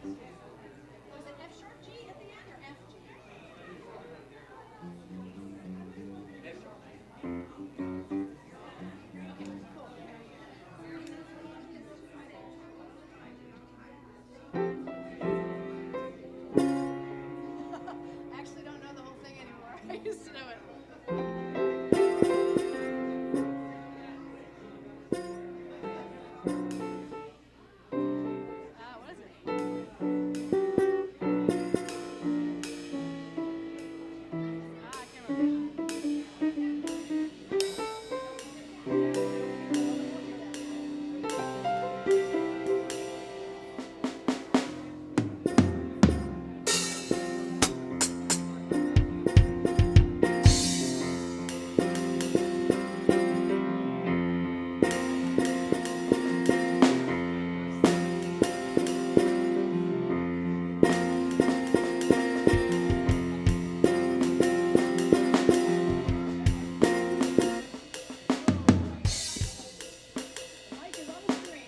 Was it F sharp G at the end or F G? I actually don't know the whole thing anymore. I used to know it. What is it? I can't remember. Mike is on the screen.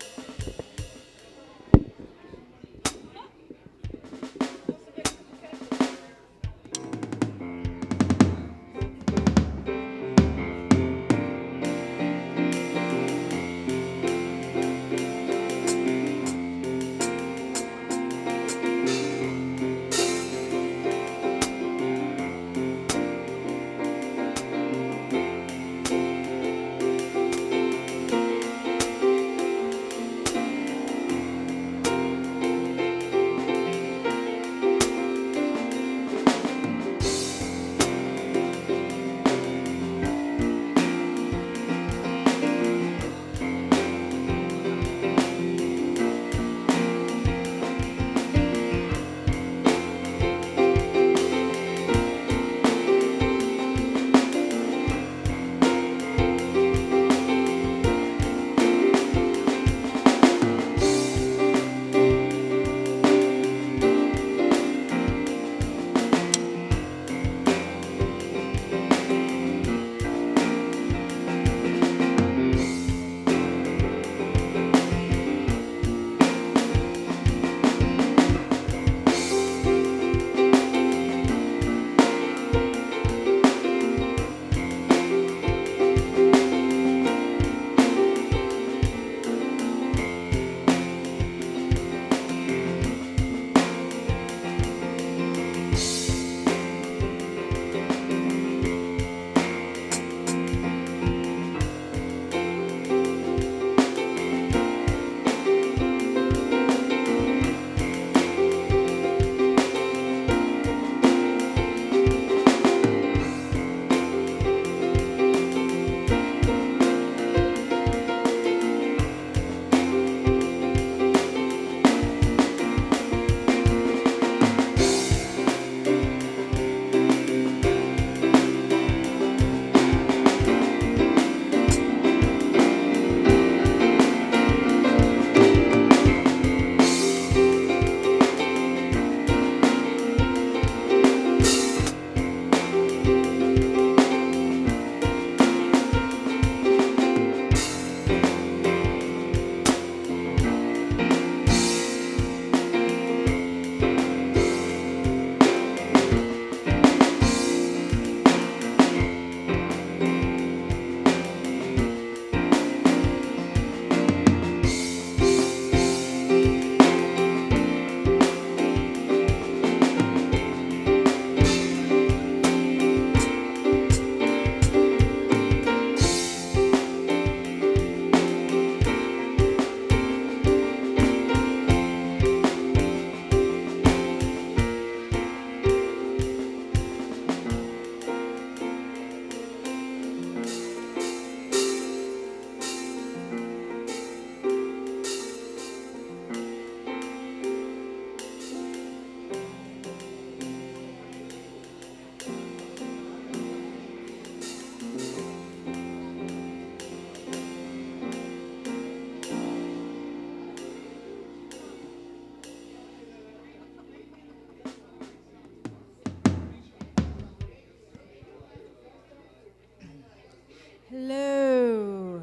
Hello.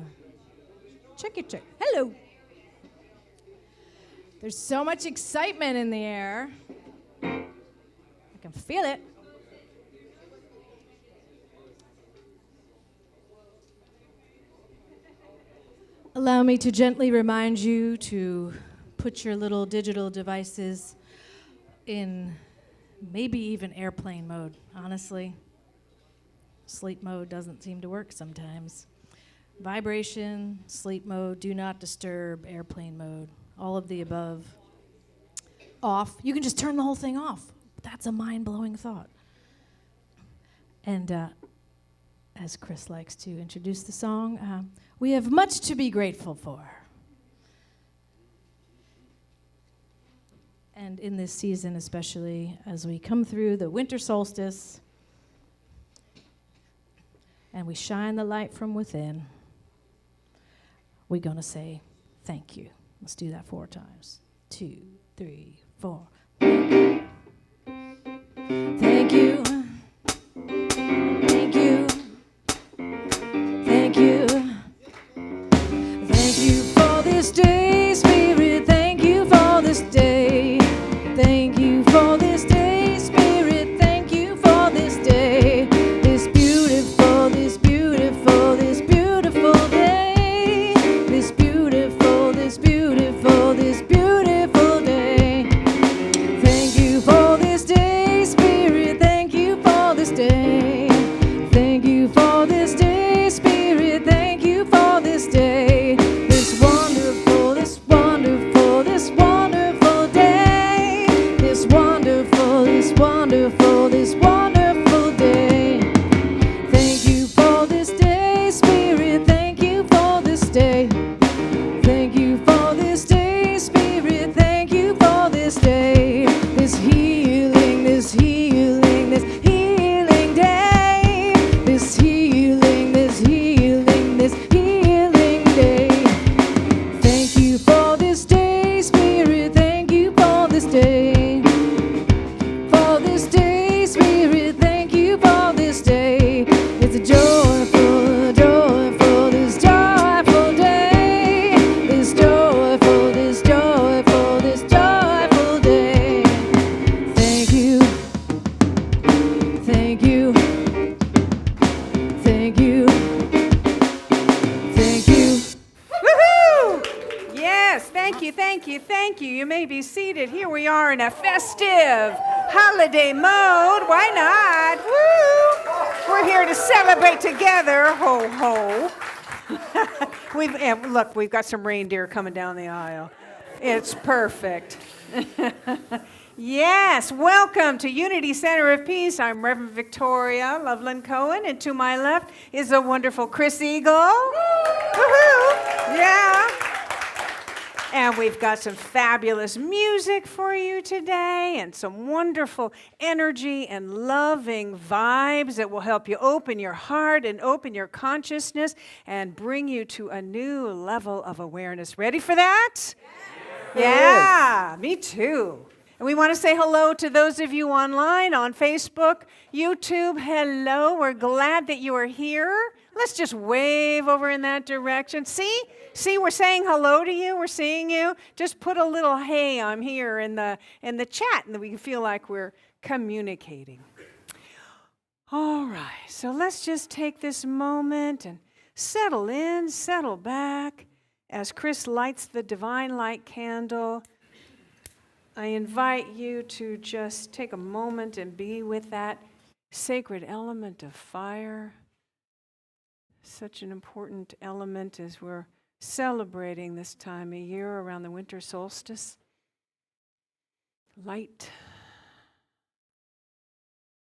Check it, check. Hello. There's so much excitement in the air. I can feel it. Allow me to gently remind you to put your little digital devices in maybe even airplane mode, honestly. Sleep mode doesn't seem to work sometimes. Vibration, sleep mode, do not disturb, airplane mode, all of the above. Off. You can just turn the whole thing off. That's a mind-blowing thought. And as Chris likes to introduce the song, we have much to be grateful for. And in this season, especially as we come through the winter solstice and we shine the light from within, we're going to say thank you. Let's do that 4 times. 2, 3, 4. Thank you. Thank you. Thank you. Thank you for this day, Spirit. Thank you for this day. Thank you for this day, Spirit. Thank you for this day. This beautiful, this beautiful, this beautiful day. This beautiful, this beautiful, this beautiful day. Thank you for this day, Spirit. Thank you for this day. Thank you for this day, Spirit. Thank you for this day. This wonderful, this wonderful, this wonderful day. This wonderful, this wonderful, this wonderful day. Thank you for this day, Spirit. Thank you for this day. Thank you for this day, Spirit. Thank you for this day. This healing, this healing, this healing day. This healing, this healing, this healing day. Thank you for this day, Spirit. Thank you for this day. For this day, Spirit. Thank you for this day. It's a joyful, joyful, this joyful day. This joyful, this joyful, this joyful day. Thank you. Thank you. Thank you. Thank you. Woohoo! Yes, thank you, thank you, thank you. You may be seated. Here we are in a festive holiday mode. Why not? Woo! We're here to celebrate together. Ho, ho. We've got some reindeer coming down the aisle. It's perfect. Yes, welcome to Unity Center of Peace. I'm Reverend Victoria Loveland-Coen, and to my left is the wonderful Chris Eagle. Woohoo! Yeah. And we've got some fabulous music for you today and some wonderful energy and loving vibes that will help you open your heart and open your consciousness and bring you to a new level of awareness. Ready for that? Yeah, me too. And we want to say hello to those of you online on Facebook, YouTube. Hello, we're glad that you are here. Let's just wave over in that direction. See, we're saying hello to you. We're seeing you. Just put a little "Hey, I'm here" in the chat, and then we can feel like we're communicating. All right, so let's just take this moment and settle in, settle back as Chris lights the divine light candle. I invite you to just take a moment and be with that sacred element of fire. Such an important element as we're celebrating this time of year around the winter solstice. Light.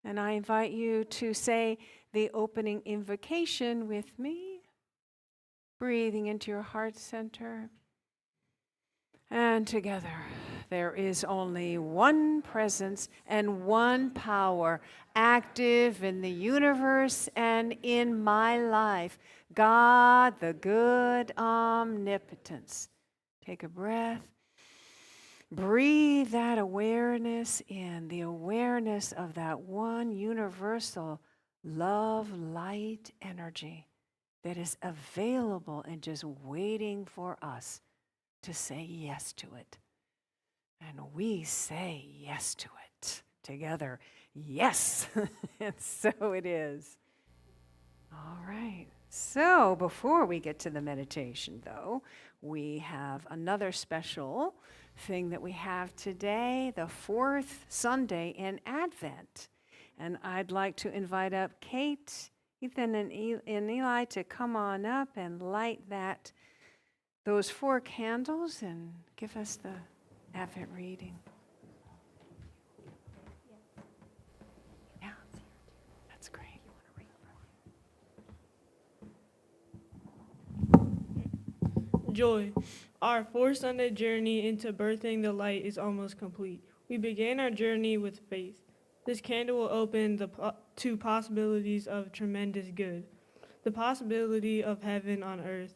And I invite you to say the opening invocation with me, breathing into your heart center. And together, there is only one presence and one power active in the universe and in my life. God, the good omnipotence. Take a breath. Breathe that awareness in, the awareness of that one universal love, light, energy that is available and just waiting for us to say yes to it. And we say yes to it together. Yes. And so it is. All right. So before we get to the meditation, though, we have another special thing that we have today, the fourth Sunday in Advent. And I'd like to invite up Kate, Ethan, and Eli to come on up and light those 4 candles and give us the Advent reading. Yeah, that's great. Joy. Our 4 Sunday journey into birthing the light is almost complete. We began our journey with faith. This candle will open to possibilities of tremendous good, the possibility of heaven on earth.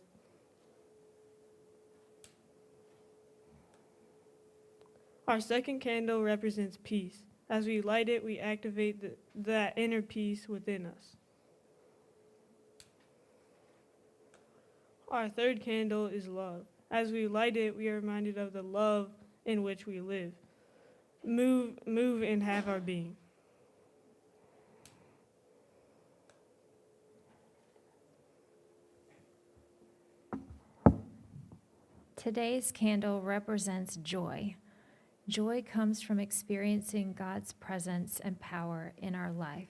Our second candle represents peace. As we light it, we activate that inner peace within us. Our third candle is love. As we light it, we are reminded of the love in which we live, move, and have our being. Today's candle represents joy. Joy comes from experiencing God's presence and power in our life.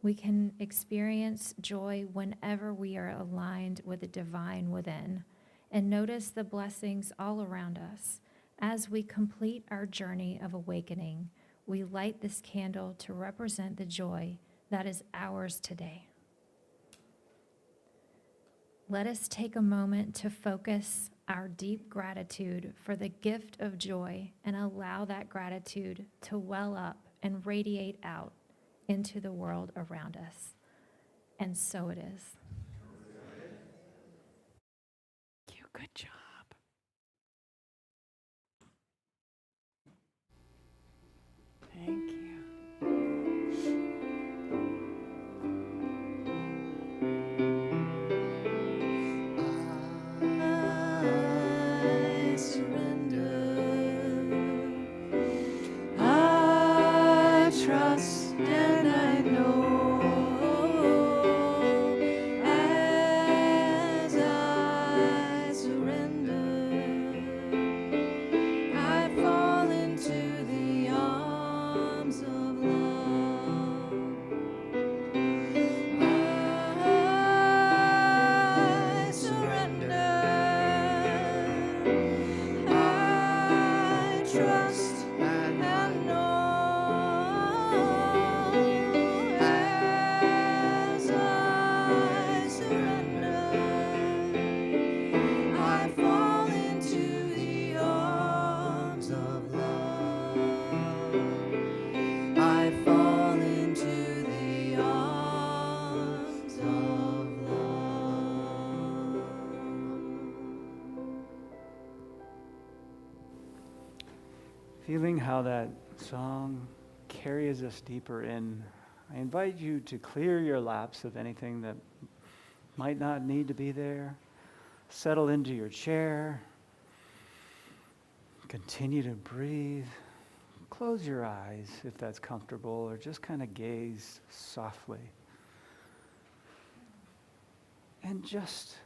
We can experience joy whenever we are aligned with the divine within and notice the blessings all around us. As we complete our journey of awakening, we light this candle to represent the joy that is ours today. Let us take a moment to focus our deep gratitude for the gift of joy and allow that gratitude to well up and radiate out into the world around us. And so it is. Thank you. Good job. Thank you. I surrender. I trust and I know as I surrender, I fall into the arms of love. I surrender. I trust and know as I surrender, I fall into the arms of love. I fall into the arms of love. Feeling how that song carries us deeper in, I invite you to clear your laps of anything that might not need to be there. Settle into your chair. Continue to breathe. Close your eyes if that's comfortable, or just kind of gaze softly. And just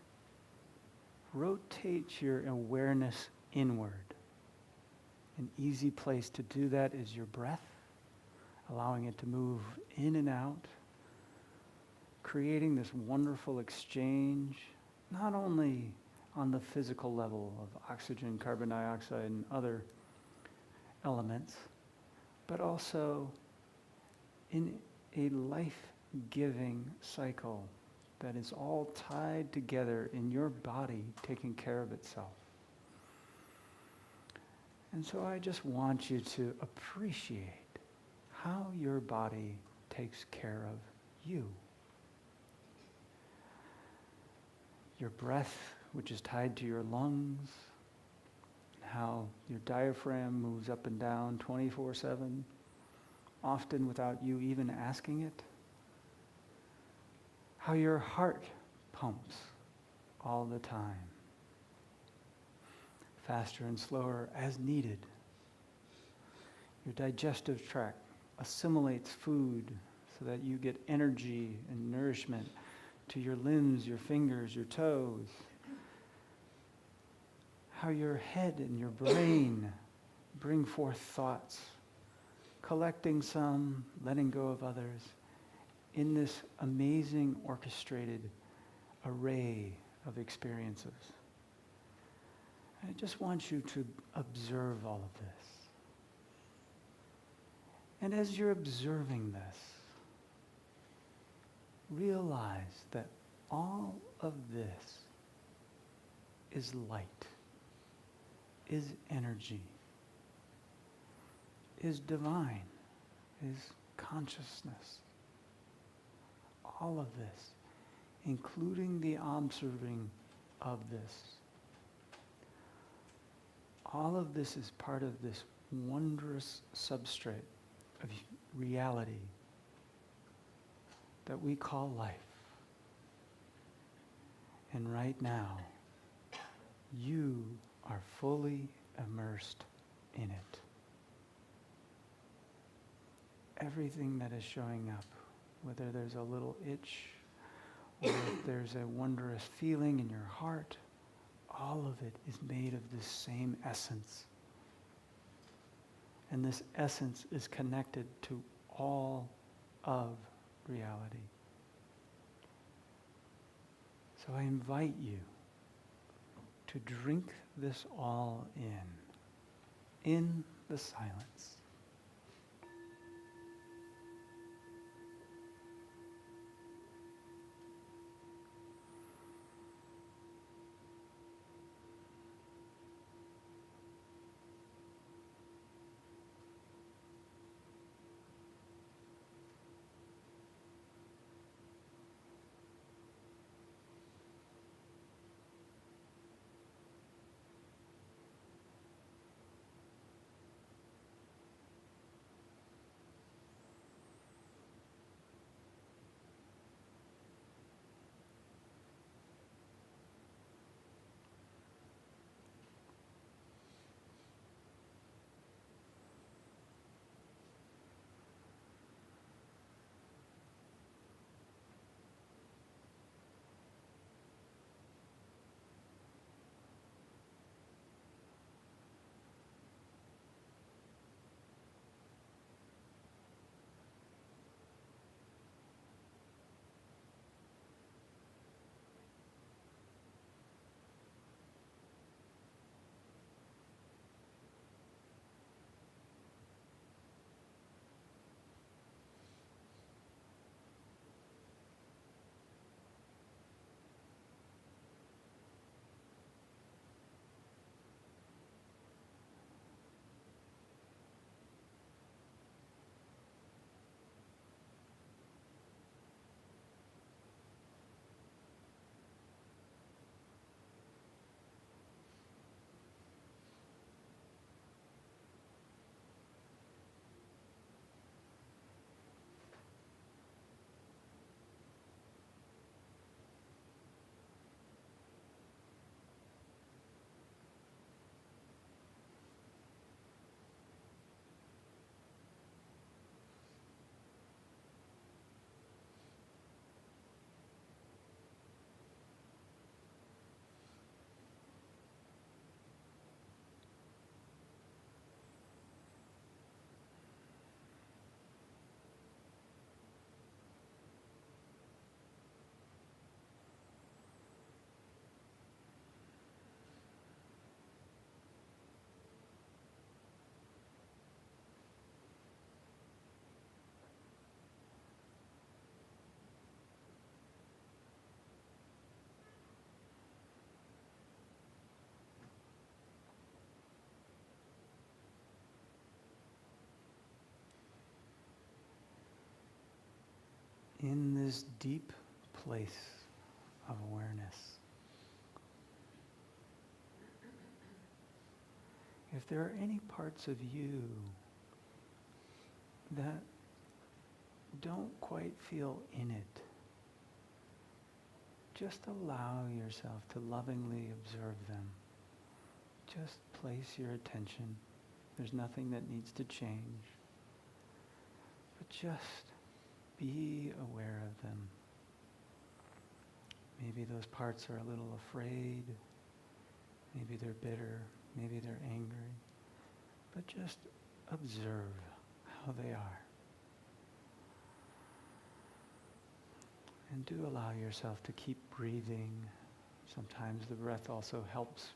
rotate your awareness inward. An easy place to do that is your breath, allowing it to move in and out, creating this wonderful exchange, not only on the physical level of oxygen, carbon dioxide, and other elements, but also in a life-giving cycle that is all tied together in your body taking care of itself. And so I just want you to appreciate how your body takes care of you. Your breath, which is tied to your lungs, how your diaphragm moves up and down 24/7, often without you even asking it. How your heart pumps all the time, faster and slower as needed, Your digestive tract assimilates food so that you get energy and nourishment to your limbs, your fingers, your toes. How your head and your brain bring forth thoughts, collecting some, letting go of others, in this amazing orchestrated array of experiences. I just want you to observe all of this. And as you're observing this, realize that all of this is light, is energy, is divine, is consciousness. All of this, including the observing of this. All of this is part of this wondrous substrate of reality that we call life. And right now, you are fully immersed in it. Everything that is showing up, whether there's a little itch, or if there's a wondrous feeling in your heart, all of it is made of this same essence. And this essence is connected to all of reality. So I invite you to drink this all in the silence. In this deep place of awareness, if there are any parts of you that don't quite feel in it, just allow yourself to lovingly observe them. Just place your attention There's nothing that needs to change. But just be aware of them. Maybe those parts are a little afraid. Maybe they're bitter. Maybe they're angry. But just observe how they are. And do allow yourself to keep breathing. Sometimes the breath also helps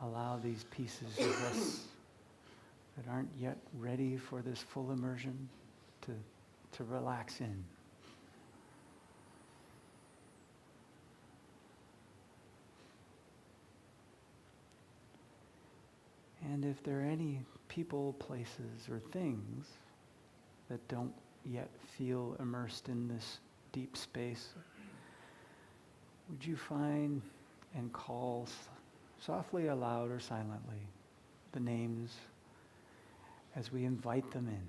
allow these pieces of us that aren't yet ready for this full immersion to relax in. And if there are any people, places, or things that don't yet feel immersed in this deep space, would you find and call softly aloud or silently the names as we invite them in?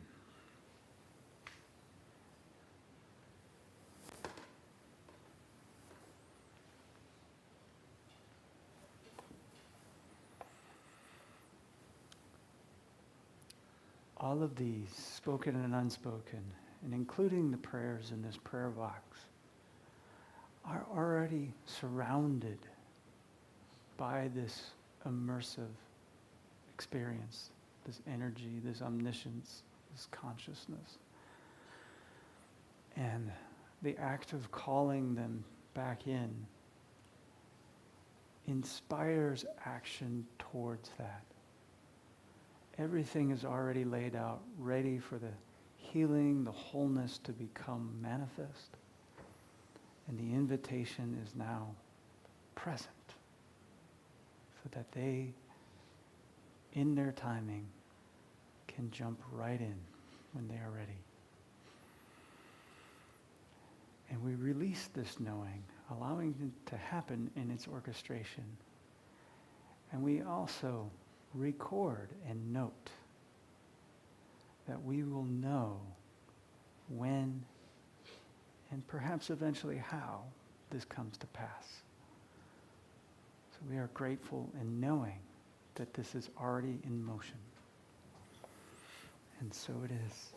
All of these, spoken and unspoken, and including the prayers in this prayer box, are already surrounded by this immersive experience, this energy, this omniscience, this consciousness. And the act of calling them back in inspires action towards that. Everything is already laid out, ready for the healing, the wholeness to become manifest. And the invitation is now present so that they, in their timing, can jump right in when they are ready. And we release this knowing, allowing it to happen in its orchestration. And we also record and note that we will know when and perhaps eventually how this comes to pass. So we are grateful in knowing that this is already in motion. And so it is.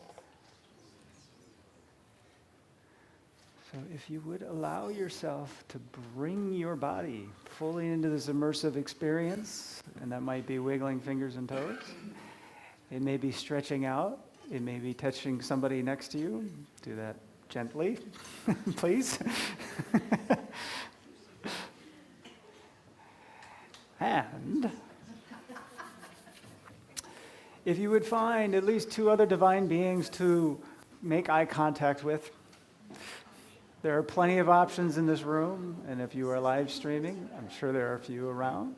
So if you would allow yourself to bring your body fully into this immersive experience, and that might be wiggling fingers and toes, it may be stretching out, it may be touching somebody next to you. Do that gently, please. And if you would find at least 2 other divine beings to make eye contact with, there are plenty of options in this room, and if you are live streaming, I'm sure there are a few around.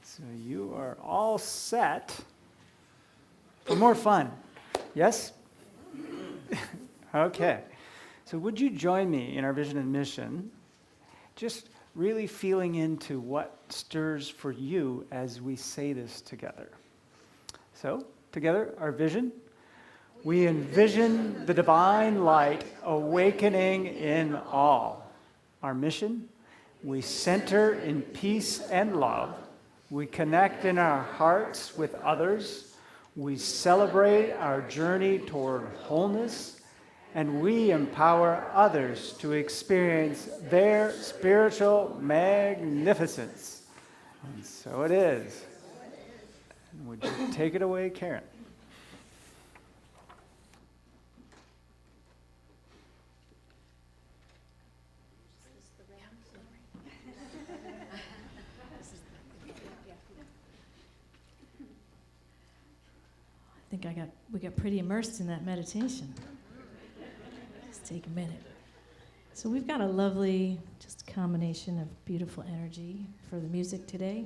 So you are all set for more fun. Yes? Okay. So would you join me in our vision and mission, just really feeling into what stirs for you as we say this together. So, together, our vision. We envision the divine light awakening in all. Our mission. We center in peace and love. We connect in our hearts with others. We celebrate our journey toward wholeness. And we empower others to experience their spiritual magnificence. And so it is. And would you take it away, Karen? I think we got pretty immersed in that meditation. Let's take a minute. So we've got a lovely just combination of beautiful energy for the music today.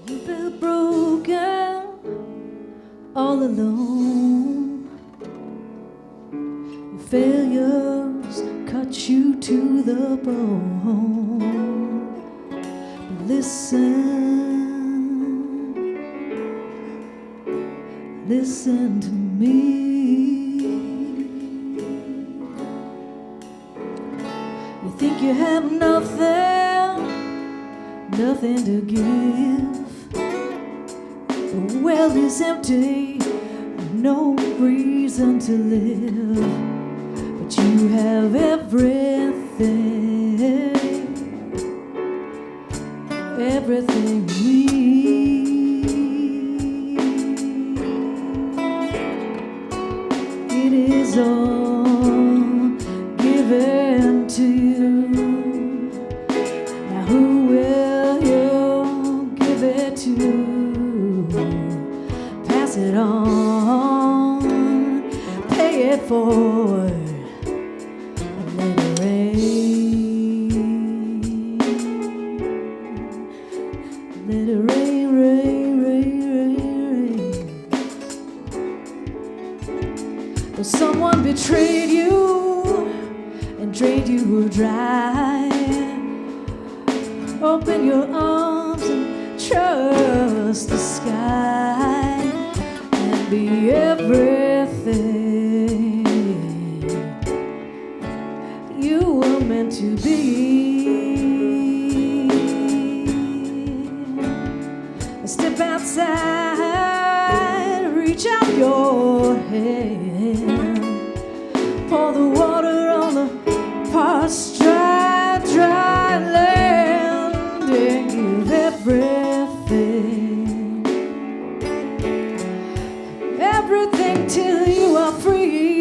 You felt broken, all alone. Your failures cut you to the bone. But listen to me. You think you have nothing to give. The well is empty, no reason to live. But you have everything you need. It is all given to you. Now who will you give it to? Pass it on, pay it forward, and let it rain. Let it rain, rain, rain, rain, rain. Though someone betrayed you and drained you dry, open your arms and trust the sky and be everything you were meant to be. Step outside, reach out your hand, pour the water on the parched, dry land, and give everything till you are free.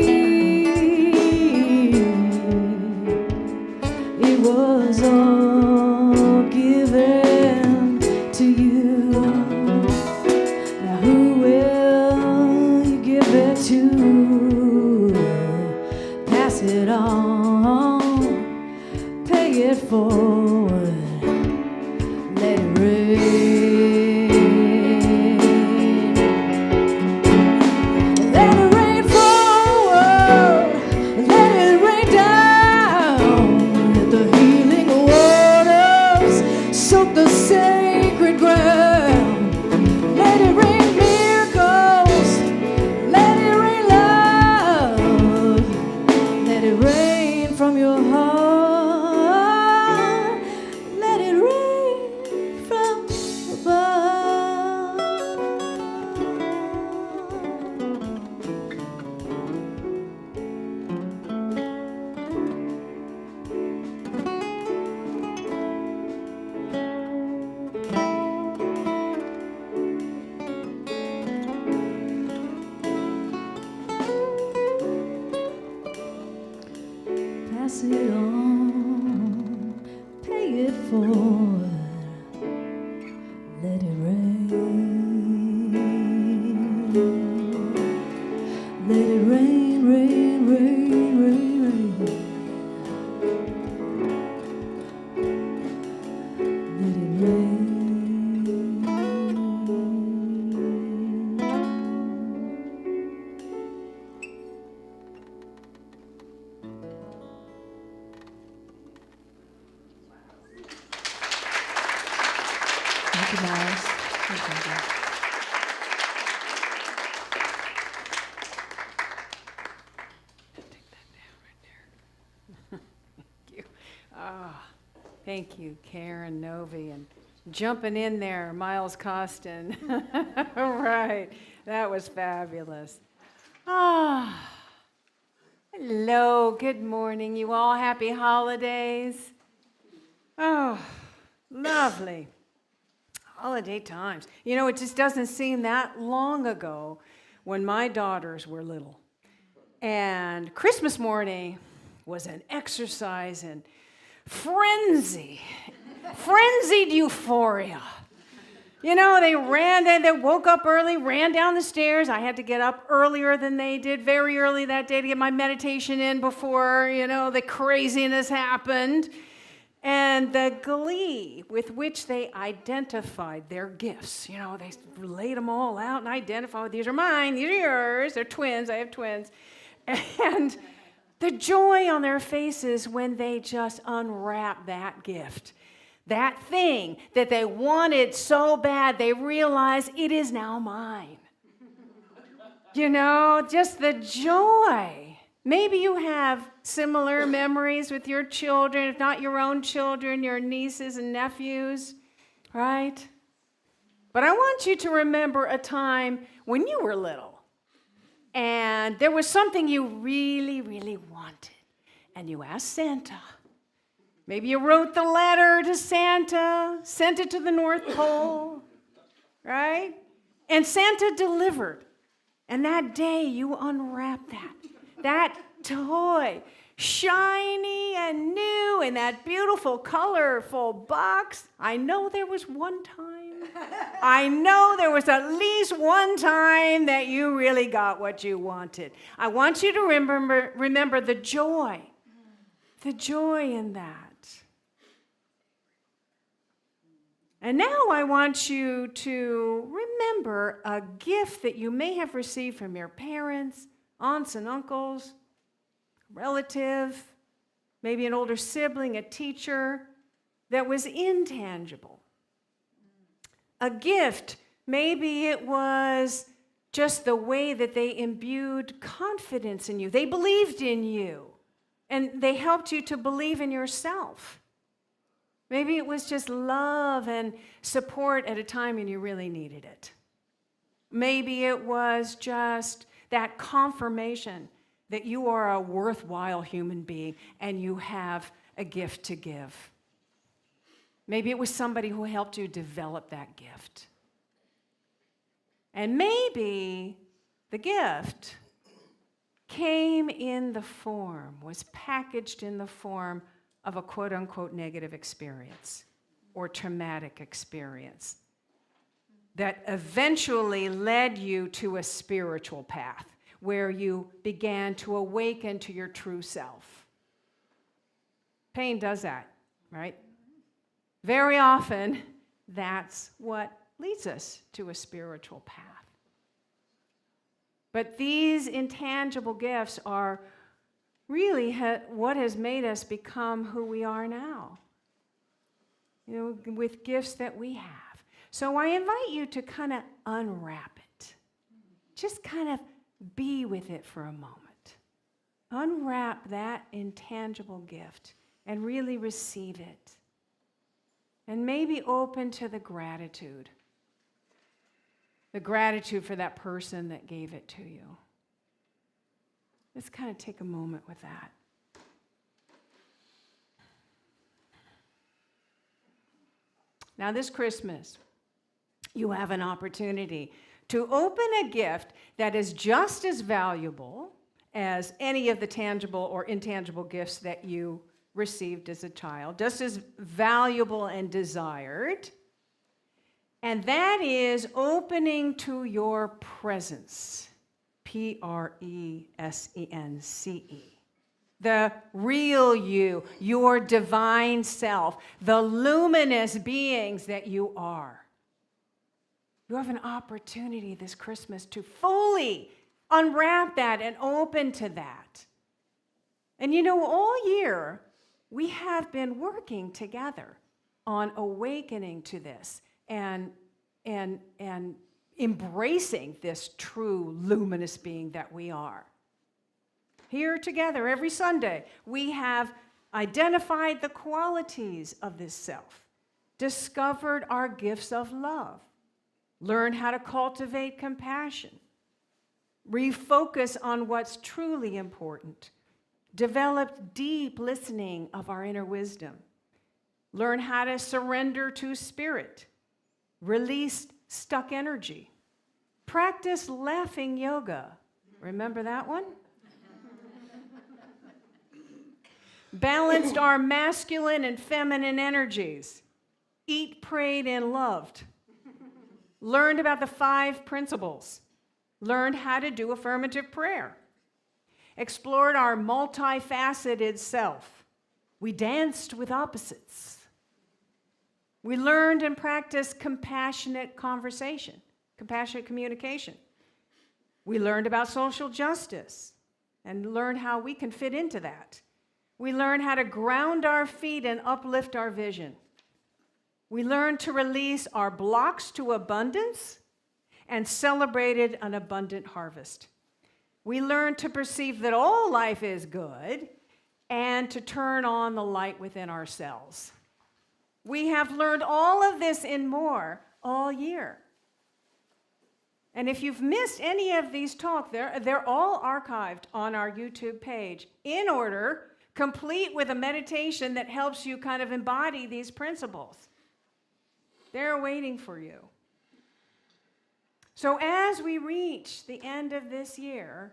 It was all given to you. Now who will you give it to? Pass it on, pay it forward, let it rain. Let it rain forward, let it rain down. Let the healing waters soak the sacred ground. Let it rain miracles, let it rain love. Let it rain from your heart, let it rain from above. Pass it on, pay it forward, let it rain. Let it rain, rain, rain, rain, rain. Let it rain. Thank you, Miles. Thank you. Thank you, Karen Novi, and jumping in there, Miles Costin. All right, that was fabulous. Hello, good morning, you all. Happy holidays. Oh, lovely. Holiday times. You know, it just doesn't seem that long ago when my daughters were little. And Christmas morning was an exercise in frenzied euphoria. You know, they woke up early, ran down the stairs. I had to get up earlier than they did, very early that day to get my meditation in before, the craziness happened. And the glee with which they identified their gifts. They laid them all out and identified, these are mine, these are yours. They're twins, I have twins. And the joy on their faces when they just unwrap that gift that thing that they wanted so bad, they realize it is now mine. You know, just the joy. Maybe you have similar memories with your children, if not your own children, your nieces and nephews, right? But I want you to remember a time when you were little and there was something you really, really wanted, and you asked Santa. Maybe you wrote the letter to Santa, sent it to the North Pole, right? And Santa delivered. And that day you unwrapped that toy, shiny and new in that beautiful, colorful box. I know there was one time. I know there was at least one time that you really got what you wanted. I want you to remember the joy in that. And now I want you to remember a gift that you may have received from your parents, aunts and uncles, relative, maybe an older sibling, a teacher, that was intangible. A gift, maybe it was just the way that they imbued confidence in you. They believed in you, and they helped you to believe in yourself. Maybe it was just love and support at a time when you really needed it. Maybe it was just that confirmation that you are a worthwhile human being and you have a gift to give. Maybe it was somebody who helped you develop that gift. And maybe the gift came in the form, was packaged in the form of a quote-unquote negative experience or traumatic experience that eventually led you to a spiritual path where you began to awaken to your true self. Pain does that, right? Very often, that's what leads us to a spiritual path. But these intangible gifts are really what has made us become who we are now, you know, with gifts that we have. So I invite you to kind of unwrap it. Just kind of be with it for a moment. Unwrap that intangible gift and really receive it. And maybe open to the gratitude for that person that gave it to you. Let's kind of take a moment with that. Now, this Christmas, you have an opportunity to open a gift that is just as valuable as any of the tangible or intangible gifts that you received as a child, just as valuable and desired. And that is opening to your presence. Presence. The real you, your divine self, the luminous beings that you are. You have an opportunity this Christmas to fully unwrap that and open to that. And you know, all year, we have been working together on awakening to this and embracing this true luminous being that we are. Here together every Sunday, we have identified the qualities of this self, discovered our gifts of love, learned how to cultivate compassion, refocus on what's truly important, developed deep listening of our inner wisdom, learn how to surrender to spirit, release stuck energy, practice laughing yoga. Remember that one? Balanced our masculine and feminine energies, eat, prayed, and loved, learned about the 5 principles, learned how to do affirmative prayer, explored our multifaceted self. We danced with opposites. We learned and practiced compassionate conversation, compassionate communication. We learned about social justice and learned how we can fit into that. We learned how to ground our feet and uplift our vision. We learned to release our blocks to abundance and celebrated an abundant harvest. We learned to perceive that all life is good and to turn on the light within ourselves. We have learned all of this and more all year. And if you've missed any of these talks, they're all archived on our YouTube page in order, complete with a meditation that helps you kind of embody these principles. They're waiting for you. So as we reach the end of this year,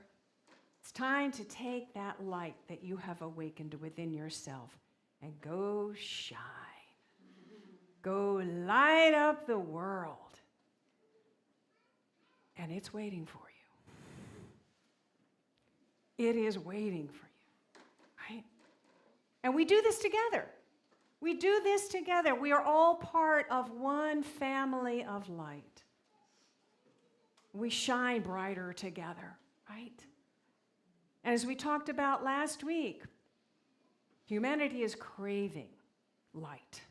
it's time to take that light that you have awakened within yourself and go shine. Go light up the world. And it's waiting for you. It is waiting for you, right? And we do this together. We do this together. We are all part of one family of light. We shine brighter together, right? And as we talked about last week, humanity is craving light.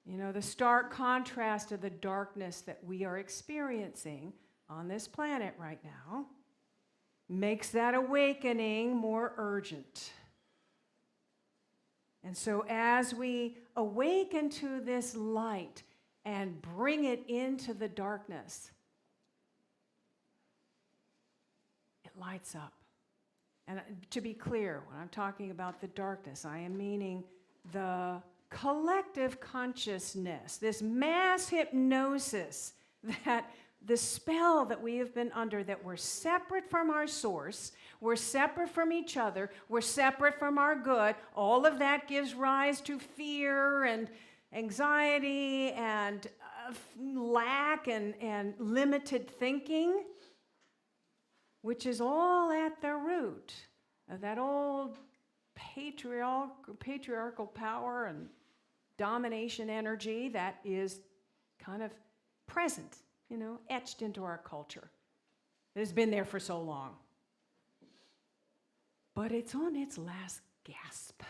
You know, the stark contrast of the darkness that we are experiencing on this planet right now makes that awakening more urgent. And so as we awaken to this light and bring it into the darkness, it lights up. And to be clear, when I'm talking about the darkness, I am meaning the collective consciousness, this mass hypnosis, that the spell that we have been under, that we're separate from our source, we're separate from each other, we're separate from our good, all of that gives rise to fear and anxiety and lack and limited thinking, which is all at the root of that old patriarchal power and domination energy that is kind of present, you know, etched into our culture. It has been there for so long. But it's on its last gasp.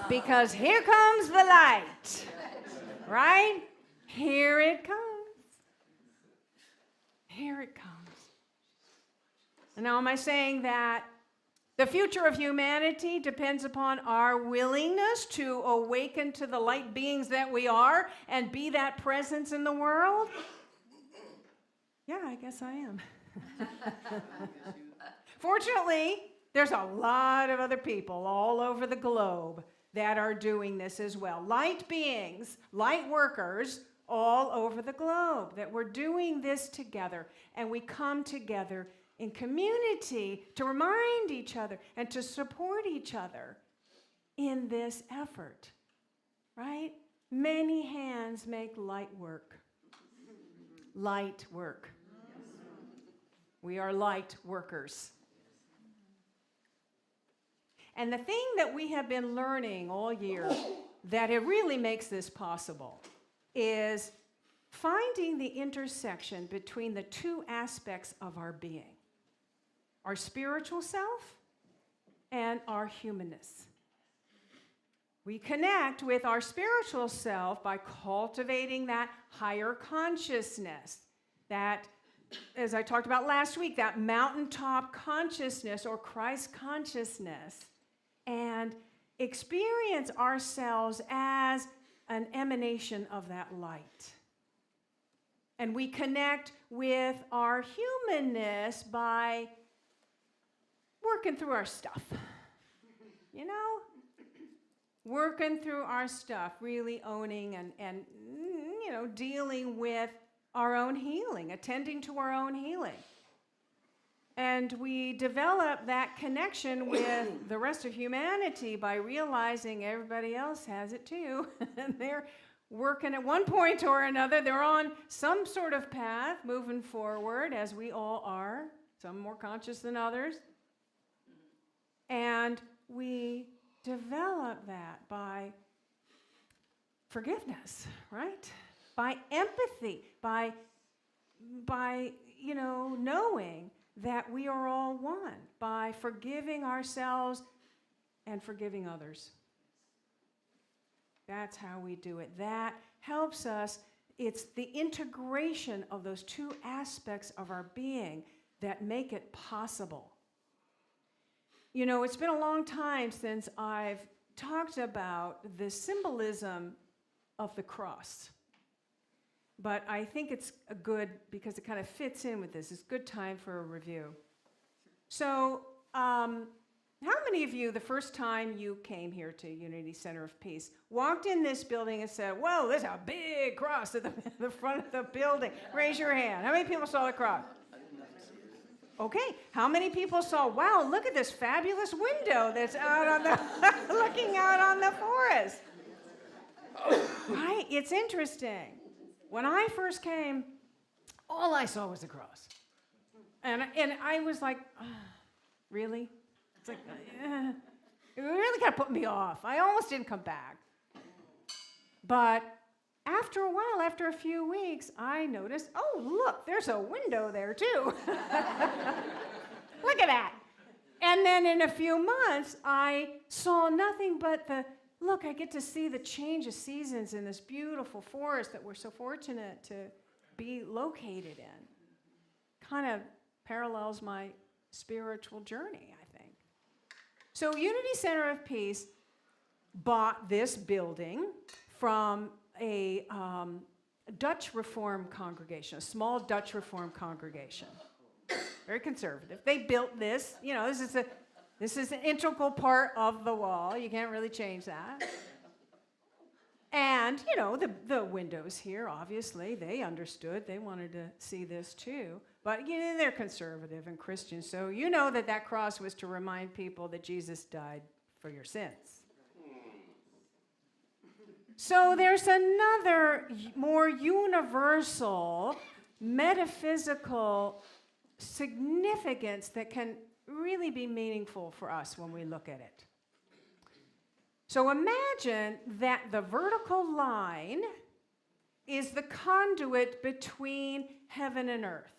Because here comes the light, right? Here it comes. Here it comes. And now, am I saying that the future of humanity depends upon our willingness to awaken to the light beings that we are and be that presence in the world? Yeah, I guess I am. Fortunately, there's a lot of other people all over the globe that are doing this as well. Light beings, light workers all over the globe, that we're doing this together, and we come together in community to remind each other and to support each other in this effort, right? Many hands make light work. Light work. We are light workers. And the thing that we have been learning all year that it really makes this possible is finding the intersection between the two aspects of our being. Our spiritual self and our humanness. We connect with our spiritual self by cultivating that higher consciousness, that, as I talked about last week, that mountaintop consciousness or Christ consciousness, and experience ourselves as an emanation of that light. And we connect with our humanness by working through our stuff, you know? Working through our stuff, really owning and you know, dealing with our own healing, attending to our own healing. And we develop that connection with the rest of humanity by realizing everybody else has it too. And they're working at one point or another. They're on some sort of path moving forward, as we all are, some more conscious than others. And we develop that by forgiveness, right? By empathy, by you know, knowing that we are all one, by forgiving ourselves and forgiving others. That's how we do it. That helps us. It's the integration of those two aspects of our being that make it possible. You know, it's been a long time since I've talked about the symbolism of the cross. But I think it's a good, because it kind of fits in with this, it's a good time for a review. So, how many of you, the first time you came here to Unity Center of Peace, walked in this building and said, whoa, there's a big cross at the front of the building? Raise your hand. How many people saw the cross? Okay. How many people saw, wow, look at this fabulous window that's out on the, looking out on the forest? Right? It's interesting. When I first came, all I saw was the cross. And I was like, really? It's like, it really kind of put me off. I almost didn't come back. But after a while, after a few weeks, I noticed, oh, look, there's a window there too. Look at that. And then in a few months, I saw nothing but look, I get to see the change of seasons in this beautiful forest that we're so fortunate to be located in. Kind of parallels my spiritual journey, I think. So Unity Center of Peace bought this building from a Dutch Reform congregation, a small Dutch Reform congregation. Very conservative. They built this. You know, this is an integral part of the wall. You can't really change that. And, you know, the windows here, obviously, they understood. They wanted to see this too. But, you know, they're conservative and Christian. So you know that cross was to remind people that Jesus died for your sins. So there's another more universal, metaphysical significance that can really be meaningful for us when we look at it. So imagine that the vertical line is the conduit between heaven and earth,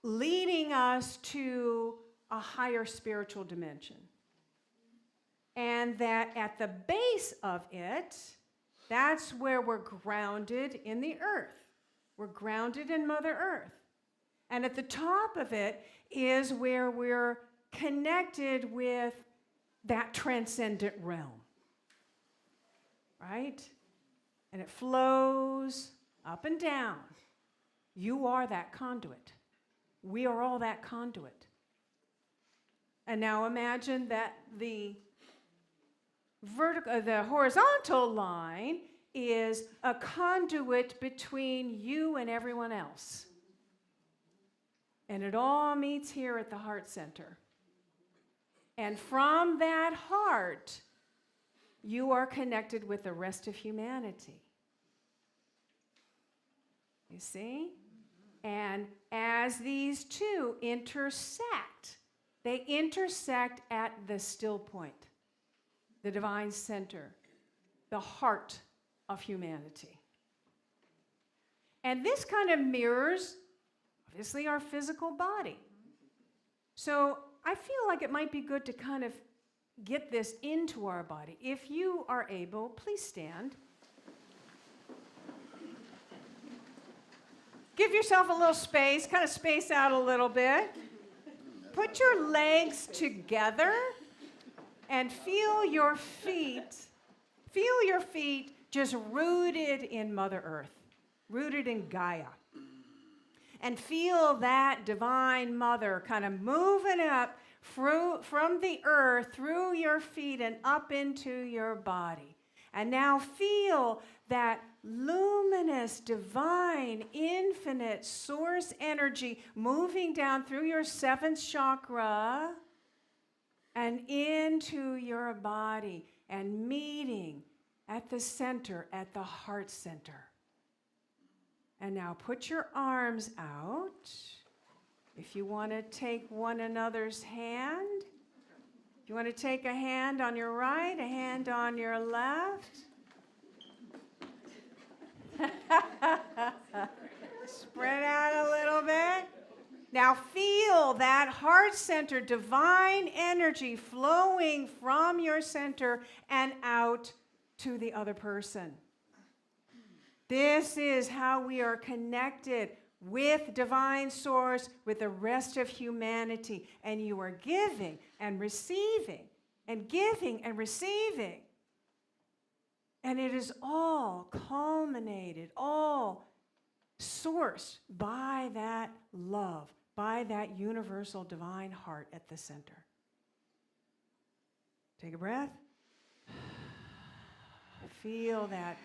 leading us to a higher spiritual dimension. And that at the base of it, that's where we're grounded in the earth. We're grounded in Mother Earth. And at the top of it is where we're connected with that transcendent realm, right? And it flows up and down. You are that conduit. We are all that conduit. And now imagine that the horizontal line is a conduit between you and everyone else. And it all meets here at the heart center. And from that heart, you are connected with the rest of humanity. You see? And as these two intersect, they intersect at the still point, the divine center, the heart of humanity. And this kind of mirrors, obviously, our physical body. So I feel like it might be good to kind of get this into our body. If you are able, please stand. Give yourself a little space, kind of space out a little bit. Put your legs together and feel your feet just rooted in Mother Earth, rooted in Gaia. And feel that divine mother kind of moving up from the earth through your feet and up into your body. And now feel that luminous, divine, infinite source energy moving down through your seventh chakra and into your body and meeting at the center, at the heart center. And now put your arms out. If you want to take one another's hand, if you want to take a hand on your right, a hand on your left. Spread out a little bit. Now feel feel that heart center, divine energy flowing from your center and out to the other person. This is how we are connected with divine source, with the rest of humanity. And you are giving and receiving and giving and receiving. And it is all culminated, all sourced by that love, by that universal divine heart at the center. Take a breath. Feel that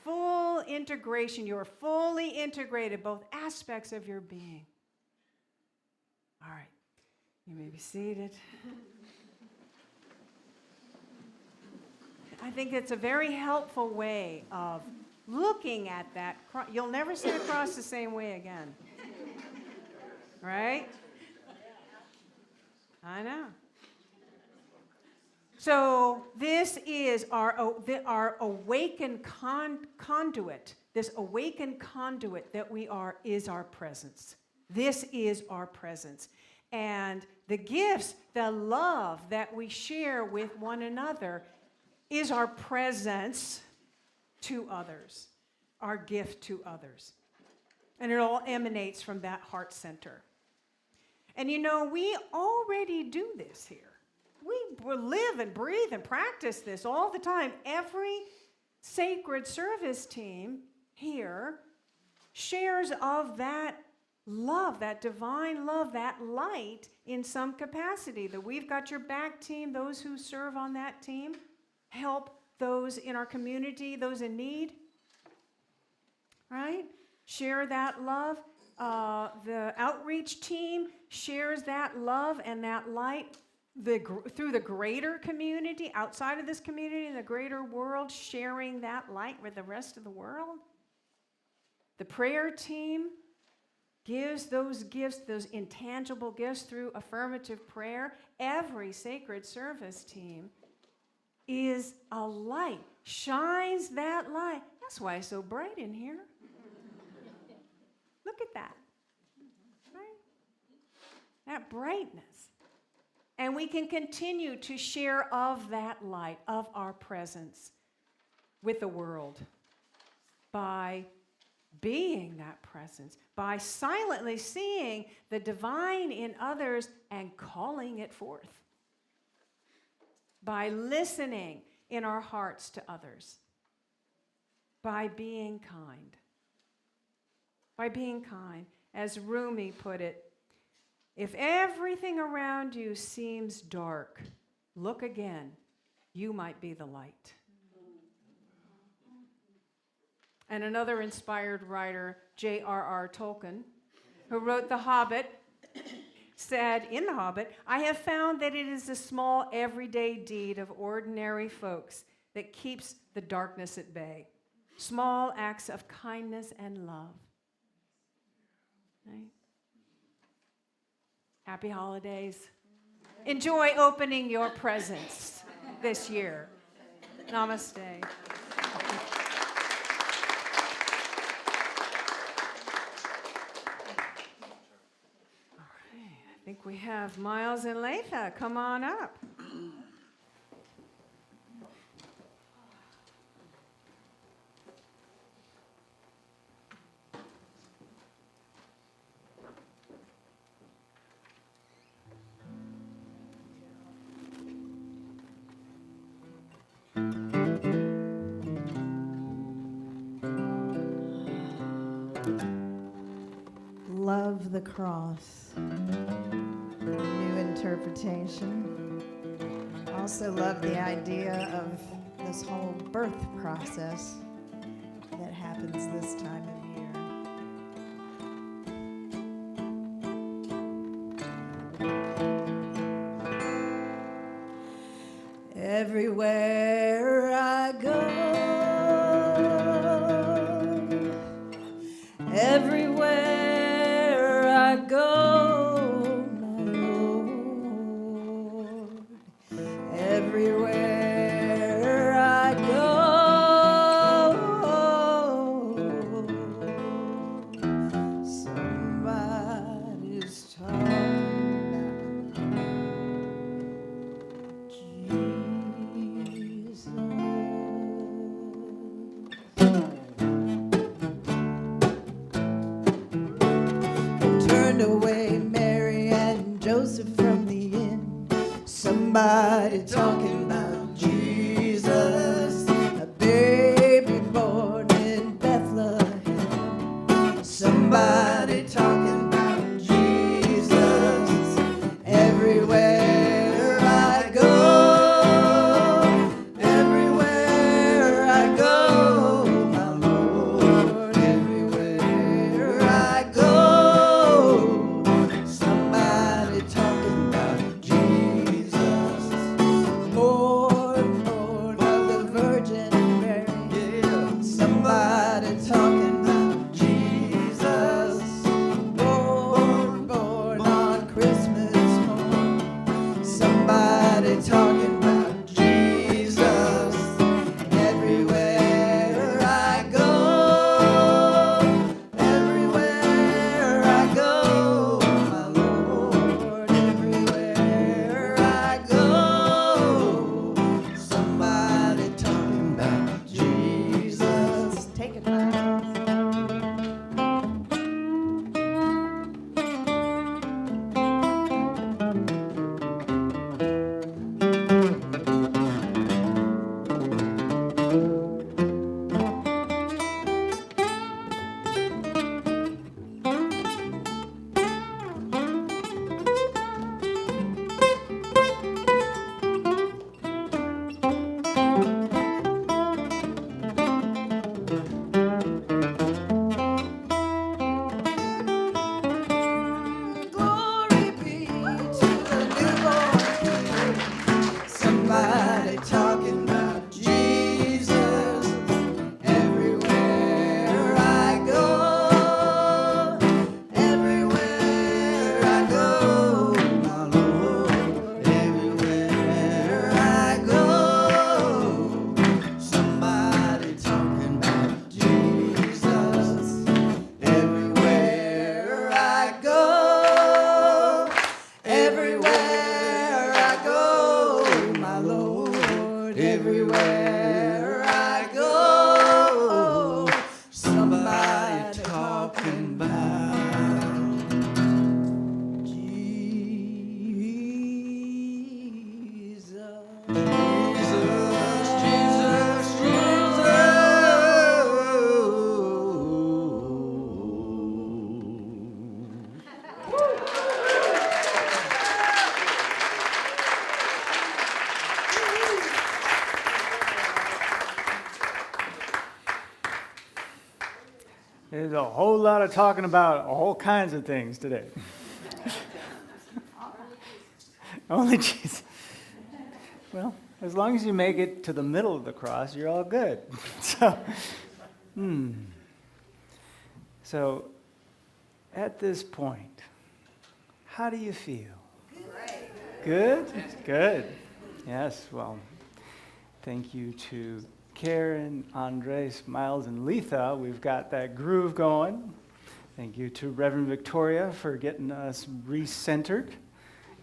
full integration. You're fully integrated, both aspects of your being. All right, you may be seated. I think it's a very helpful way of looking at that. You'll never see a cross the same way again. Right? I know. So this is our awakened conduit. This awakened conduit that we are is our presence. This is our presence. And the gifts, the love that we share with one another is our presence to others, our gift to others. And it all emanates from that heart center. And you know, we already do this here. We live and breathe and practice this all the time. Every sacred service team here shares of that love, that divine love, that light in some capacity. The We've Got Your Back team, those who serve on that team, help those in our community, those in need, right? Share that love. The outreach team shares that love and that light through the greater community, outside of this community, the greater world, sharing that light with the rest of the world. The prayer team gives those gifts, those intangible gifts through affirmative prayer. Every sacred service team is a light, shines that light. That's why it's so bright in here. Look at that, right? That brightness. And we can continue to share of that light, of our presence with the world by being that presence, by silently seeing the divine in others and calling it forth, by listening in our hearts to others, by being kind. By being kind. As Rumi put it, if everything around you seems dark, look again. You might be the light. And another inspired writer, J.R.R. Tolkien, who wrote The Hobbit, said in The Hobbit, I have found that it is the small everyday deed of ordinary folks that keeps the darkness at bay. Small acts of kindness and love. Right? Happy holidays. Enjoy opening your presents this year. Namaste. I think we have Miles and Latha. Come on up. Love the cross. New interpretation. Also love the idea of this whole birth process that happens this time of year. Everywhere I go, everywhere I go, my Lord, everywhere I go, somebody's talking. Somebody talking about Jesus everywhere I go. Everywhere I go, my Lord. Everywhere I go, somebody talking about Jesus. Born of the Virgin Mary. Yeah. Somebody talking about Jesus. Born on Christmas morn. Somebody talking about Jesus. Everywhere I go, everywhere I go, my Lord. Everywhere I go, somebody talking about Jesus. Take it back. Glory be to the newborn King. Somebody talking about Jesus. Everywhere I go, everywhere I go, my Lord. Everywhere I go, somebody talking about Jesus. Everywhere I go, everywhere I go, my Lord. Everywhere I go, somebody talking about Jesus. Jesus, Jesus, There's a whole lot of talking about all kinds of things today. Only Jesus. Well, as long as you make it to the middle of the cross, you're all good. So, at this point, how do you feel? Good? Good. Yes, well, thank you to Karen, Andres, Miles, and Letha. We've got that groove going. Thank you to Reverend Victoria for getting us recentered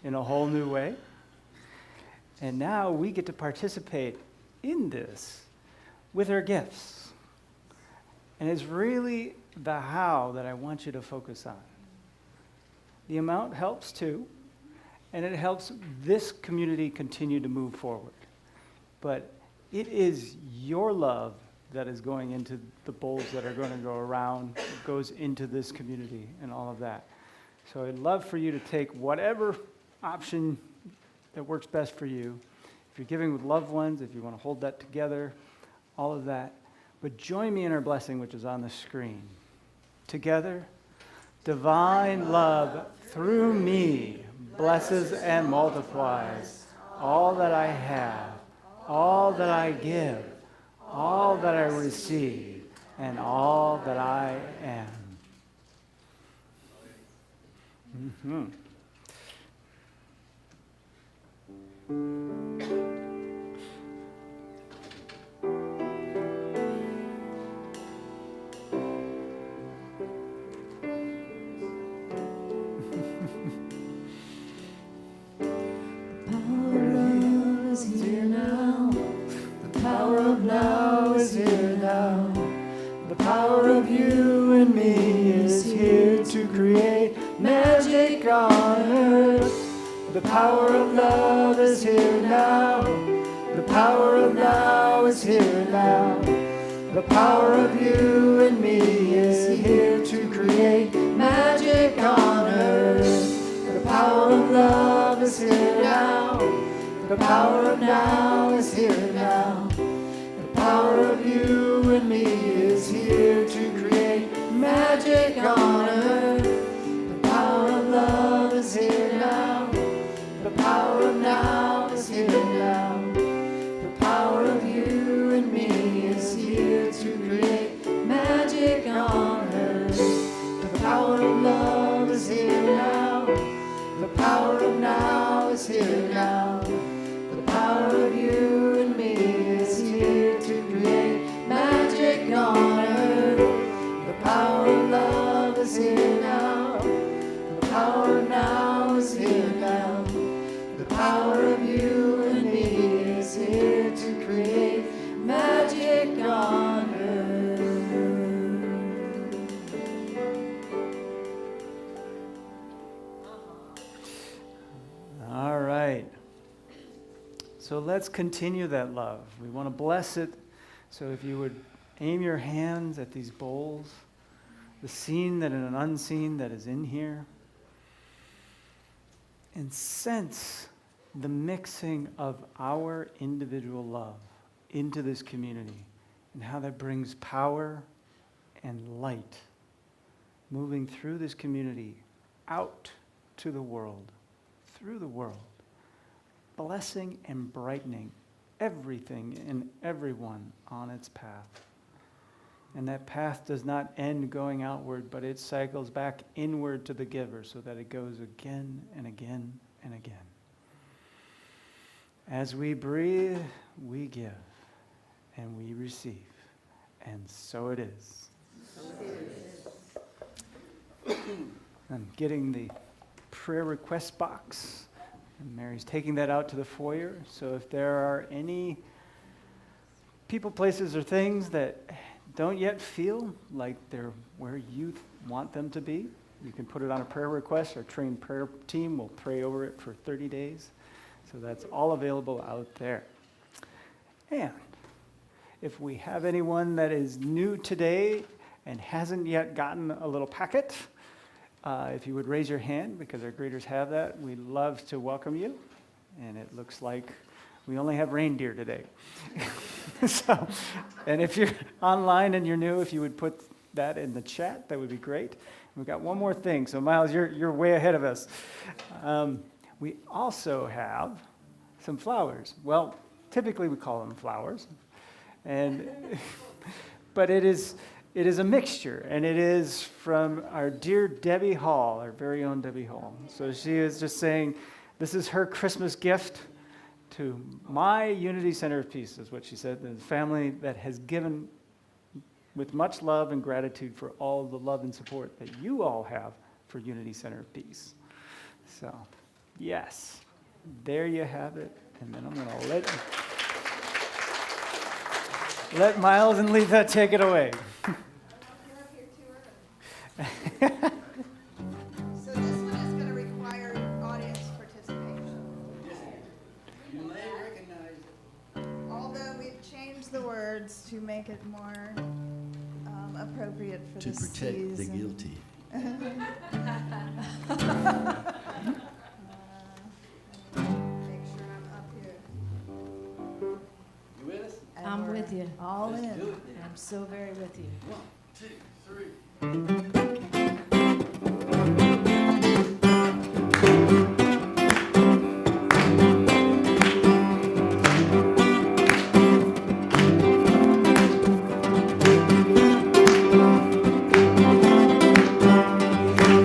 in a whole new way. And now we get to participate in this with our gifts. And it's really the how that I want you to focus on. The amount helps too, and it helps this community continue to move forward. But it is your love that is going into the bowls that are going to go around, it goes into this community and all of that. So I'd love for you to take whatever option that works best for you. If you're giving with loved ones, if you want to hold that together, all of that. But join me in our blessing, which is on the screen. Together, divine love through me blesses and multiplies all that I have, all that I give, all that I receive, and all that I am. Mm-hmm. power of now is here now. The power of you and me is here to create magic on earth. The power of love is here now. The power of now is here now. The power of you and me is here to create The power of now is here now. The power of you and me is here to create magic on earth. The power of love is here now. The power of now is here now. The power of you and me is here to create magic on earth. The power of love is here now. The power of now is here now. The power of you and me is here to create magic on earth. The power of love is here now. The power of now is here now. The power of you and me is here to create magic on earth. All right. So let's continue that love. We want to bless it. So if you would aim your hands at these bowls, the seen that and unseen that is in here, and sense the mixing of our individual love into this community and how that brings power and light moving through this community out to the world, through the world, blessing and brightening everything and everyone on its path. And that path does not end going outward, but it cycles back inward to the giver so that it goes again and again and again. As we breathe, we give and we receive. And so it is. I'm getting the prayer request box, and Mary's taking that out to the foyer. So if there are any people, places, or things that don't yet feel like they're where you want them to be, you can put it on a prayer request. Our trained prayer team will pray over it for 30 days. So that's all available out there. And if we have anyone that is new today and hasn't yet gotten a little packet, if you would raise your hand, because our greeters have that, we'd love to welcome you. And it looks like we only have reindeer today. So, and if you're online and you're new, if you would put that in the chat, that would be great. We've got one more thing. So Miles, you're way ahead of us. We also have some flowers. Well, typically we call them flowers. But it is a mixture, and it is from our dear Debbie Hall, our very own Debbie Hall. So she is just saying, this is her Christmas gift to my Unity Center of Peace, is what she said, the family that has given with much love and gratitude for all the love and support that you all have for Unity Center of Peace. So, yes, there you have it. And then I'm going to let Miles and Letha take it away. So this one is going to require audience participation. You may recognize it. Although we've changed the words to make it more appropriate for To the protect the season. guilty. Make sure I'm up here. You with us? And I'm we're with you. All Let's in. do it then. I'm so very with you. 1, 2, 3.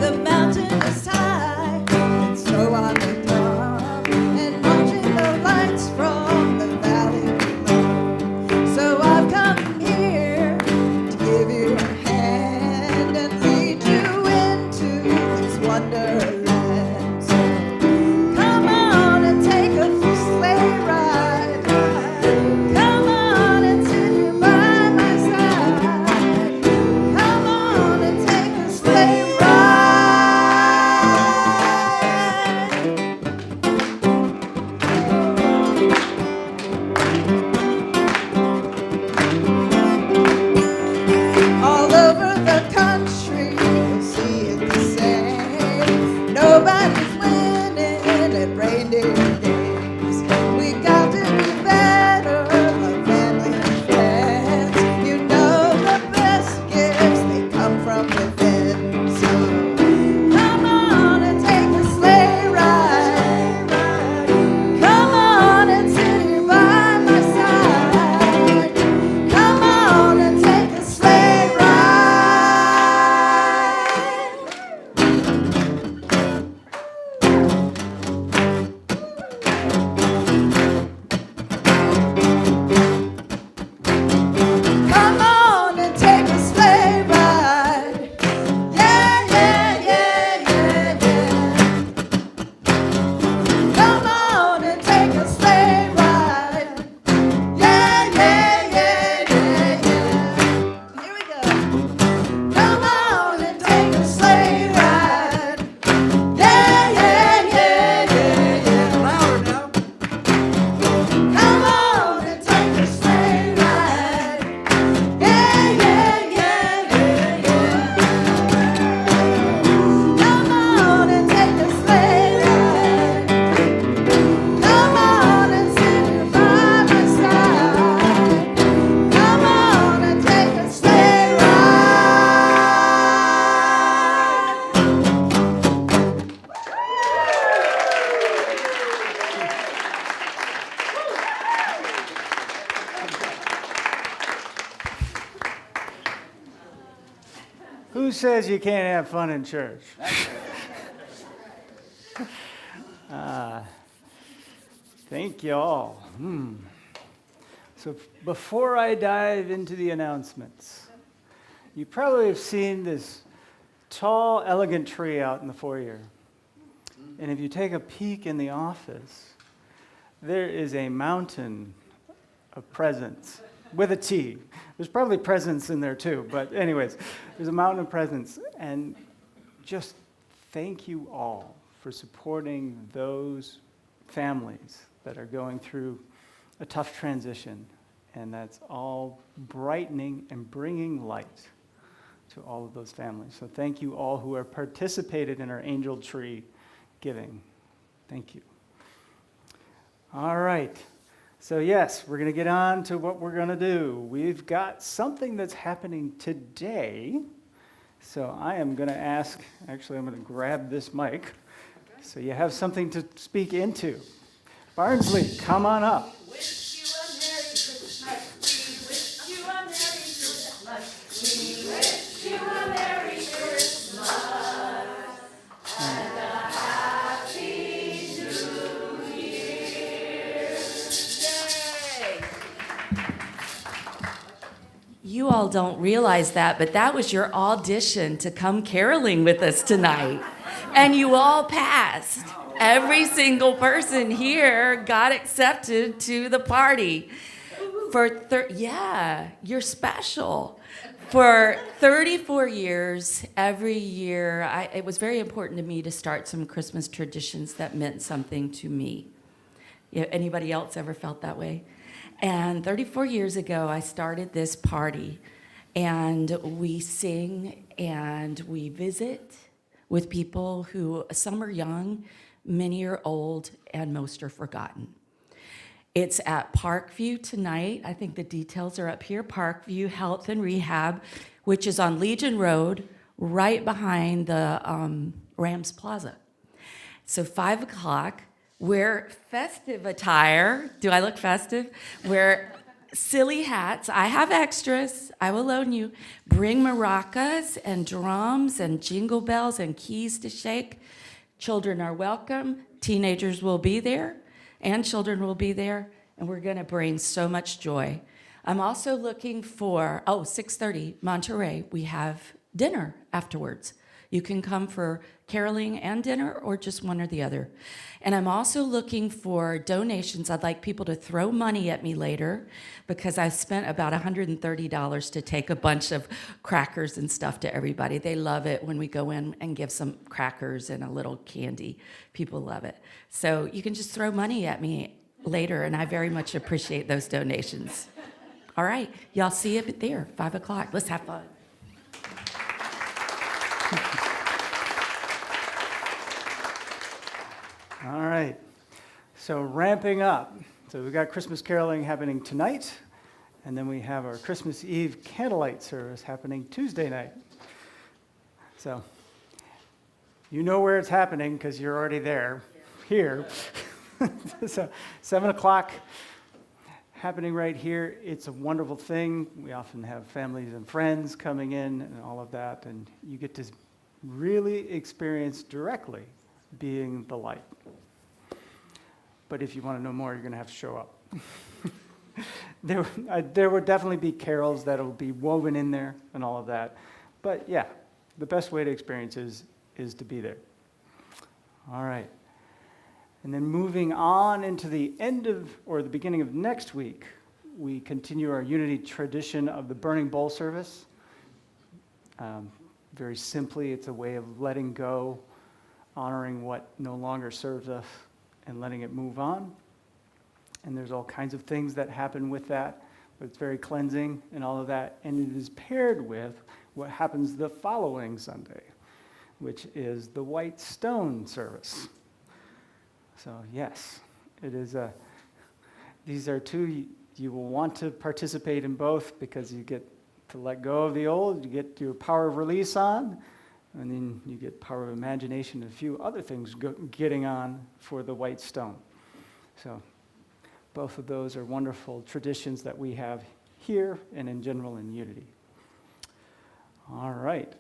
The mountain is high and so on the top, and watching the lights from the valley below. So I've come here to give you a hand and says you can't have fun in church? Thank you all. So before I dive into the announcements, you probably have seen this tall, elegant tree out in the foyer. And if you take a peek in the office, there is a mountain of presents with a T. There's probably presents in there too, but anyways, there's a mountain of presents. And just thank you all for supporting those families that are going through a tough transition. And that's all brightening and bringing light to all of those families. So thank you all who have participated in our angel tree giving. Thank you. All right. So yes, we're going to get on to what we're going to do. We've got something that's happening today. So I am going to ask, actually I'm going to grab this mic so you have something to speak into. Barnsley, come on up. You all don't realize that, but that was your audition to come caroling with us tonight. And you all passed. Every single person here got accepted to the party. You're special. For 34 years, every year, it was very important to me to start some Christmas traditions that meant something to me. Anybody else ever felt that way? And 34 years ago, I started this party, and we sing and we visit with people who, some are young, many are old, and most are forgotten. It's at Parkview tonight. I think the details are up here. Parkview Health and Rehab, which is on Legion Road, right behind the Rams Plaza. So 5 o'clock. Wear festive attire. Do I look festive? Wear silly hats. I have extras. I will loan you. Bring maracas and drums and jingle bells and keys to shake. Children are welcome. Teenagers will be there, and children will be there, and we're going to bring so much joy. I'm also looking for, 6:30, Monterey. We have dinner afterwards. You can come for caroling and dinner or just one or the other. And I'm also looking for donations. I'd like people to throw money at me later because I've spent about $130 to take a bunch of crackers and stuff to everybody. They love it when we go in and give some crackers and a little candy. People love it. So you can just throw money at me later, and I very much appreciate those donations. All right, y'all see it there, 5 o'clock. Let's have fun. All right, so ramping up. So we've got Christmas caroling happening tonight, and then we have our Christmas Eve candlelight service happening Tuesday night. So you know where it's happening because you're already there, here. So 7 o'clock happening right here. It's a wonderful thing. We often have families and friends coming in and all of that, and you get to really experience directly being the light. But if you want to know more, you're going to have to show up. There will definitely be carols that will be woven in there and all of that. But yeah, the best way to experience is to be there. All right. And then moving on into the end of, or the beginning of next week, we continue our Unity tradition of the burning bowl service. Very simply, it's a way of letting go, honoring what no longer serves us, and letting it move on. And there's all kinds of things that happen with that, but it's very cleansing and all of that. And it is paired with what happens the following Sunday, which is the white stone service. So yes, it is these are two, you will want to participate in both because you get to let go of the old, you get your power of release on, and then you get power of imagination and a few other things getting on for the white stone. So both of those are wonderful traditions that we have here and in general in Unity. All right.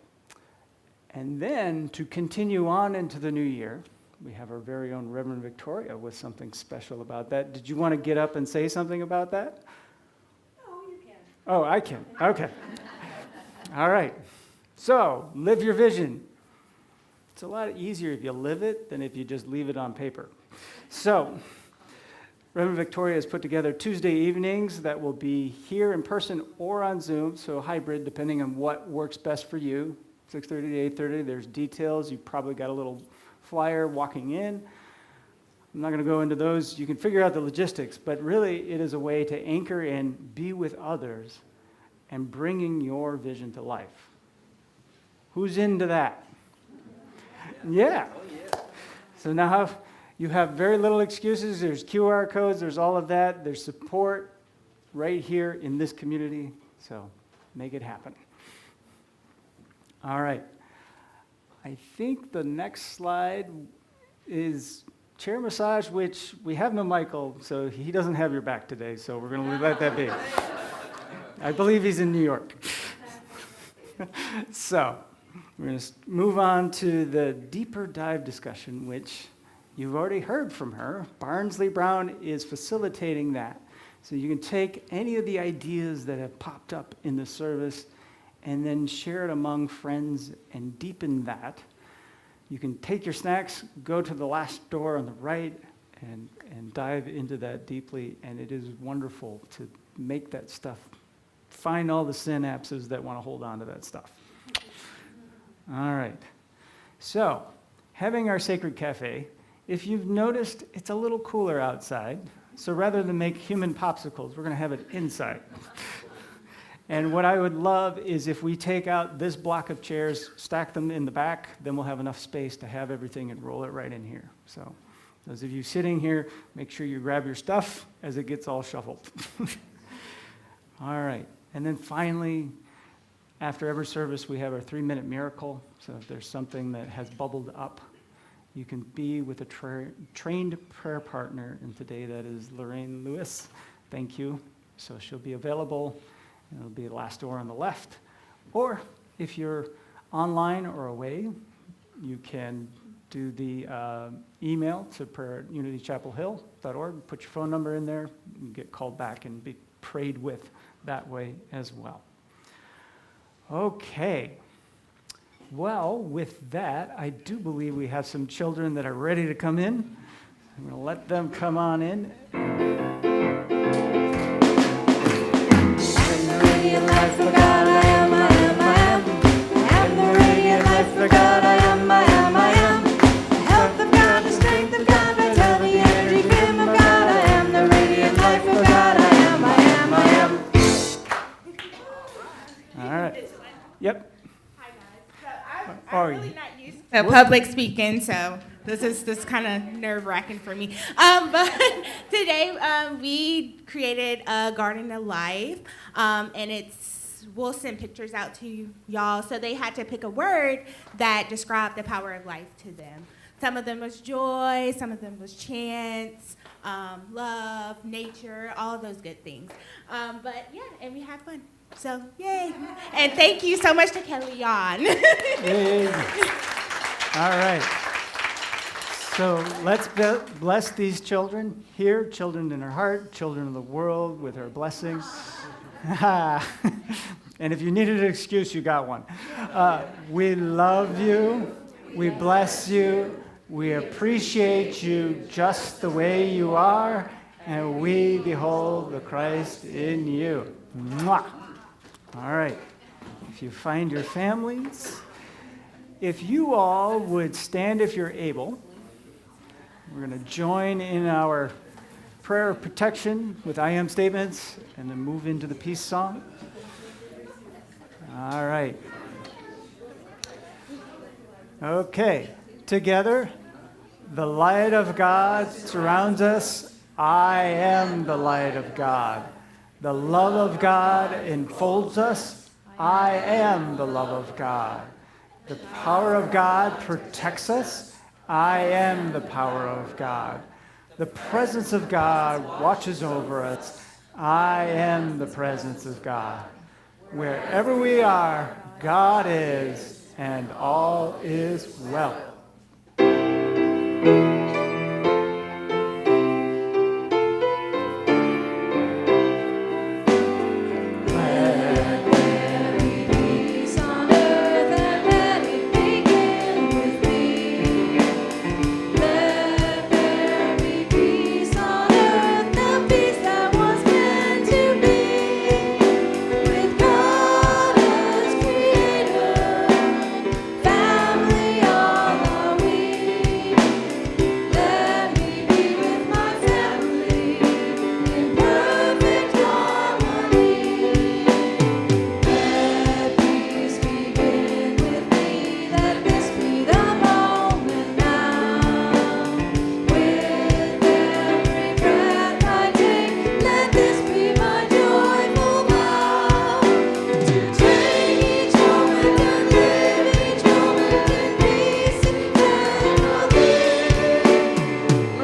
And then to continue on into the new year, we have our very own Reverend Victoria with something special about that. Did you want to get up and say something about that? Oh, you can. Oh, I can. Okay. All right. So, live your vision. It's a lot easier if you live it than if you just leave it on paper. So, Reverend Victoria has put together Tuesday evenings that will be here in person or on Zoom, so hybrid depending on what works best for you. 6:30 to 8:30, there's details. You probably got a little flyer walking in. I'm not going to go into those. You can figure out the logistics, but really it is a way to anchor and be with others and bringing your vision to life. Who's into that? Yeah. So now you have very little excuses. There's QR codes. There's all of that. There's support right here in this community. So make it happen. All right. I think the next slide is chair massage, which we have no Michael, so he doesn't have your back today, so we're going to let that be. I believe he's in New York. So we're going to move on to the deeper dive discussion, which you've already heard from her. Barnsley Brown is facilitating that. So you can take any of the ideas that have popped up in the service and then share it among friends and deepen that. You can take your snacks, go to the last door on the right, and dive into that deeply, and it is wonderful to make that stuff, find all the synapses that want to hold on to that stuff. All right. So, having our Sacred Cafe, if you've noticed, it's a little cooler outside, so rather than make human popsicles, we're going to have it inside. And what I would love is if we take out this block of chairs, stack them in the back, then we'll have enough space to have everything and roll it right in here. So those of you sitting here, make sure you grab your stuff as it gets all shuffled. All right. And then finally, after every service, we have our 3-minute miracle. So if there's something that has bubbled up, you can be with a trained prayer partner. And today that is Lorraine Lewis. Thank you. So she'll be available. It'll be the last door on the left. Or if you're online or away, you can do the email to prayer@unitychapelhill.org. Put your phone number in there. You can get called back and be prayed with that way as well. Okay. Well, with that, I do believe we have some children that are ready to come in. I'm going to let them come on in. Life for God, I am, I am, I am. I am the radiant life for God, I am, I am, I am. The health of God, the strength of God, I tell the energy beam of God, I am the radiant life for God, I am, I am, I am. All right. Yep. Hi guys. So How are I'm really you? not used to public speaking, so this is kind of nerve-wracking for me. But today we created a garden of life, and we'll send pictures out to y'all. So they had to pick a word that described the power of life to them. Some of them was joy, some of them was chance, love, nature, all of those good things. But yeah, and we had fun. So yay! And thank you so much to Kelly Yon. Yay. All right. So let's bless these children here, children in our heart, children of the world, with our blessings. And if you needed an excuse, you got one. We love you. We bless you. We appreciate you just the way you are. And we behold the Christ in you. Mwah. All right. If you find your families, if you all would stand if you're able, we're going to join in our prayer of protection with I am statements and then move into the peace song. All right. Okay. Together, the light of God surrounds us. I am the light of God. The love of God enfolds us. I am the love of God. The power of God protects us. I am the power of God. The presence of God watches over us. I am the presence of God. Wherever we are, God is, and all is well. Peace on earth and let it begin with me. Let there be peace on earth, the peace that was meant to be. With God as creator, family all are we. Let me be with my family in perfect harmony. Let peace begin with me. Let this be the moment now. With every breath I take, let this be my joyful vow. To take each moment and live each moment in peace and family.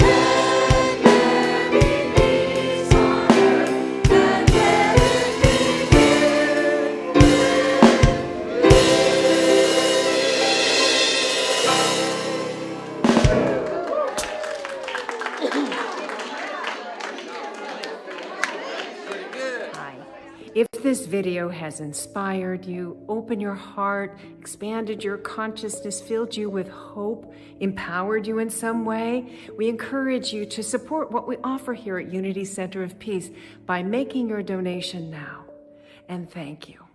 Let there be peace on earth and let it begin with me. Hi. If this video has inspired you, opened your heart, expanded your consciousness, filled you with hope, empowered you in some way, we encourage you to support what we offer here at Unity Center of Peace by making your donation now. And thank you.